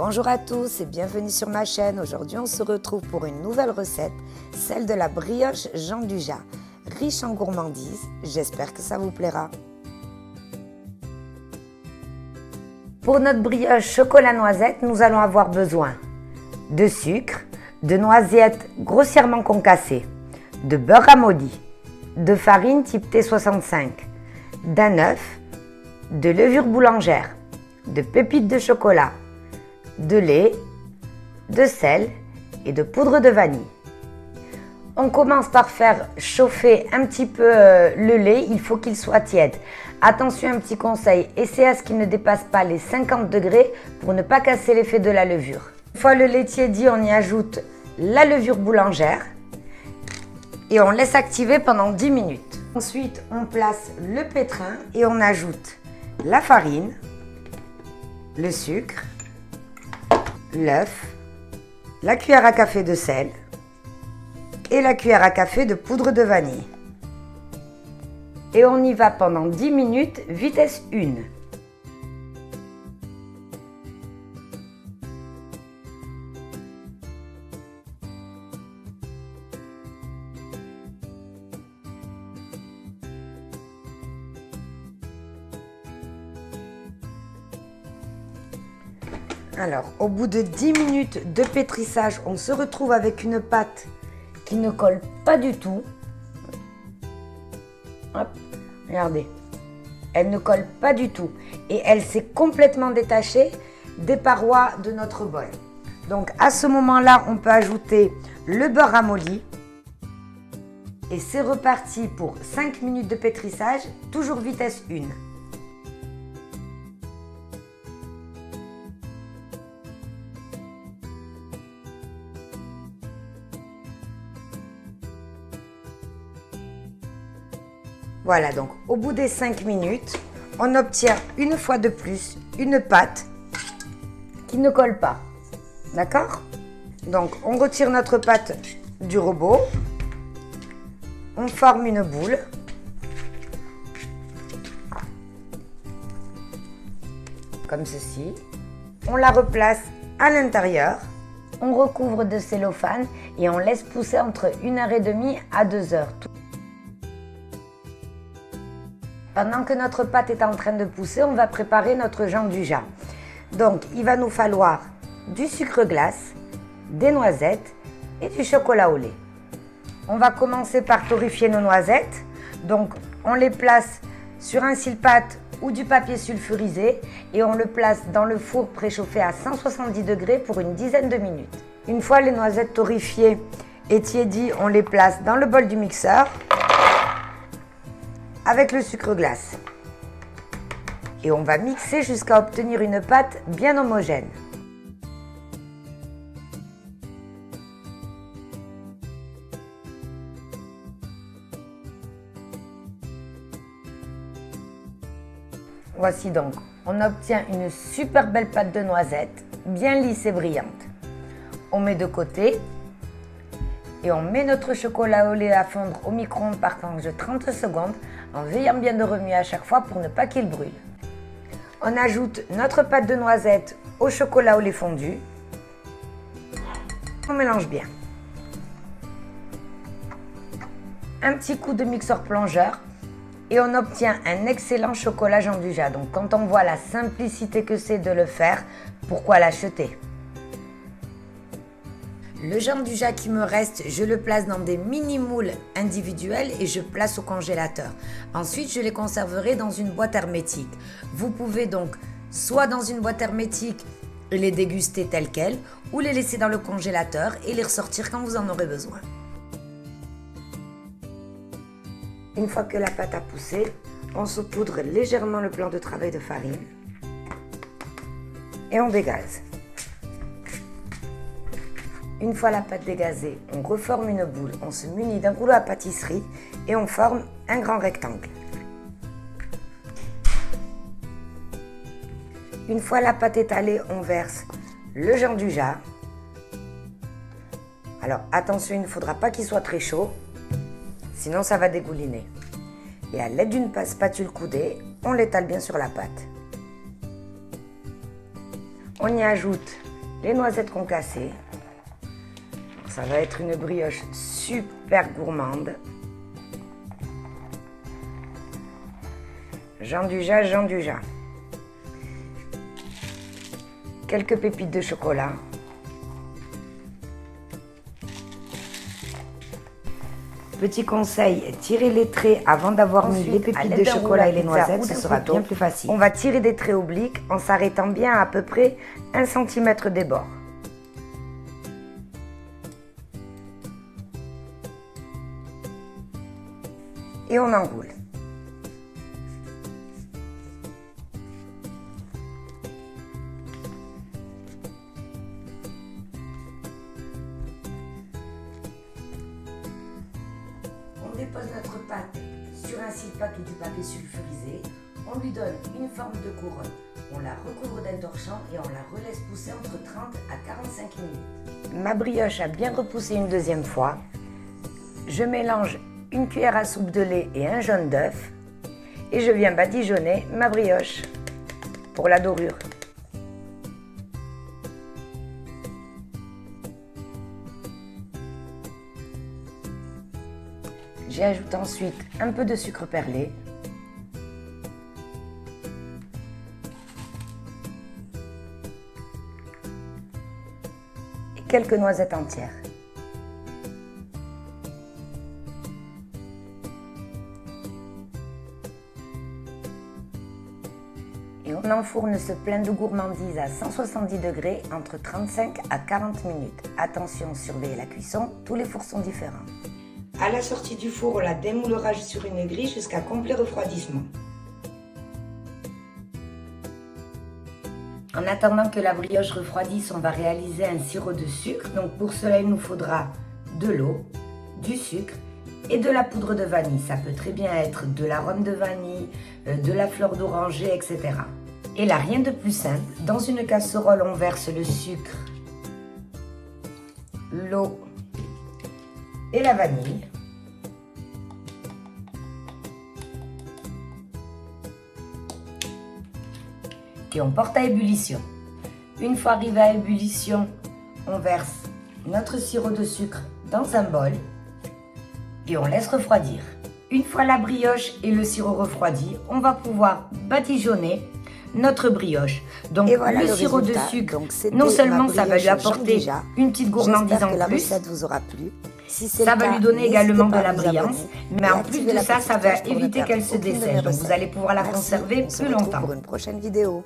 Bonjour à tous et bienvenue sur ma chaîne. Aujourd'hui on se retrouve pour une nouvelle recette, celle de la brioche Jean Dujat, riche en gourmandise. J'espère que ça vous plaira. Pour notre brioche chocolat noisette, nous allons avoir besoin de sucre, de noisettes grossièrement concassées, de beurre ramolli, de farine type T65, d'un œuf, de levure boulangère, de pépites de chocolat, de lait, de sel et de poudre de vanille. On commence par faire chauffer un petit peu le lait, il faut qu'il soit tiède. Attention, un petit conseil, essayez à ce qu'il ne dépasse pas les 50 degrés pour ne pas casser l'effet de la levure. Une fois le lait tiédi, on y ajoute la levure boulangère et on laisse activer pendant 10 minutes. Ensuite, on place le pétrin et on ajoute la farine, le sucre, l'œuf, la cuillère à café de sel et la cuillère à café de poudre de vanille. Et on y va pendant 10 minutes, vitesse 1. Alors, au bout de 10 minutes de pétrissage, on se retrouve avec une pâte qui ne colle pas du tout. Hop, regardez, elle ne colle pas du tout et elle s'est complètement détachée des parois de notre bol. Donc à ce moment-là, on peut ajouter le beurre ramolli et c'est reparti pour 5 minutes de pétrissage, toujours vitesse 1. Voilà, donc au bout des 5 minutes, on obtient une fois de plus une pâte qui ne colle pas. D'accord? Donc on retire notre pâte du robot, on forme une boule. Comme ceci. On la replace à l'intérieur. On recouvre de cellophane et on laisse pousser entre 1h30 à 2 heures. Pendant que notre pâte est en train de pousser, on va préparer notre Jean Dujat. Donc, il va nous falloir du sucre glace, des noisettes et du chocolat au lait. On va commencer par torréfier nos noisettes. Donc, on les place sur un cile-pâte ou du papier sulfurisé et on le place dans le four préchauffé à 170 degrés pour une dizaine de minutes. Une fois les noisettes torréfiées et tiédies, on les place dans le bol du mixeur avec le sucre glace. Et on va mixer jusqu'à obtenir une pâte bien homogène. Voici donc, on obtient une super belle pâte de noisettes, bien lisse et brillante. On met de côté et on met notre chocolat au lait à fondre au micro-ondes par temps de 30 secondes en veillant bien de remuer à chaque fois pour ne pas qu'il brûle. On ajoute notre pâte de noisettes au chocolat au lait fondu. On mélange bien. Un petit coup de mixeur plongeur et on obtient un excellent chocolat Jean Dujat. Donc quand on voit la simplicité que c'est de le faire, pourquoi l'acheter ? Le Jean Dujat qui me reste, je le place dans des mini-moules individuels et je place au congélateur. Ensuite, je les conserverai dans une boîte hermétique. Vous pouvez donc soit dans une boîte hermétique les déguster tels quels ou les laisser dans le congélateur et les ressortir quand vous en aurez besoin. Une fois que la pâte a poussé, on saupoudre légèrement le plan de travail de farine et on dégaze. Une fois la pâte dégazée, on reforme une boule, on se munit d'un rouleau à pâtisserie et on forme un grand rectangle. Une fois la pâte étalée, on verse le Jean Dujat. Alors attention, il ne faudra pas qu'il soit très chaud, sinon ça va dégouliner. Et à l'aide d'une spatule coudée, on l'étale bien sur la pâte. On y ajoute les noisettes concassées. Ça va être une brioche super gourmande. Jean Dujat. Quelques pépites de chocolat. Petit conseil, tirez les traits avant d'avoir mis les pépites de chocolat et les noisettes, ce sera bien plus facile. On va tirer des traits obliques en s'arrêtant bien à peu près 1 cm des bords. Et on enroule. On dépose notre pâte sur un silpack ou du papier sulfurisé. On lui donne une forme de couronne. On la recouvre d'un torchon et on la relaisse pousser entre 30 à 45 minutes. Ma brioche a bien repoussé une deuxième fois. Je mélange une cuillère à soupe de lait et un jaune d'œuf. Et je viens badigeonner ma brioche pour la dorure. J'y ajoute ensuite un peu de sucre perlé. Et quelques noisettes entières. Et on enfourne ce plein de gourmandise à 170 degrés entre 35 à 40 minutes. Attention, surveillez la cuisson, tous les fours sont différents. À la sortie du four, on la démoulera sur une grille jusqu'à complet refroidissement. En attendant que la brioche refroidisse, on va réaliser un sirop de sucre. Donc pour cela, il nous faudra de l'eau, du sucre et de la poudre de vanille. Ça peut très bien être de l'arôme de vanille, de la fleur d'oranger, etc. Et là, rien de plus simple. Dans une casserole, on verse le sucre, l'eau et la vanille. Et on porte à ébullition. Une fois arrivé à ébullition, on verse notre sirop de sucre dans un bol et on laisse refroidir. Une fois la brioche et le sirop refroidis, on va pouvoir badigeonner notre brioche. Donc voilà, le sirop de sucre, non seulement ça va lui apporter une petite gourmandise en plus, vous aura plu. Si ça va lui donner également de la brillance, mais en plus de ça, ça va éviter qu'elle se dessèche. Donc vous allez pouvoir la conserver plus longtemps. Pour une prochaine vidéo.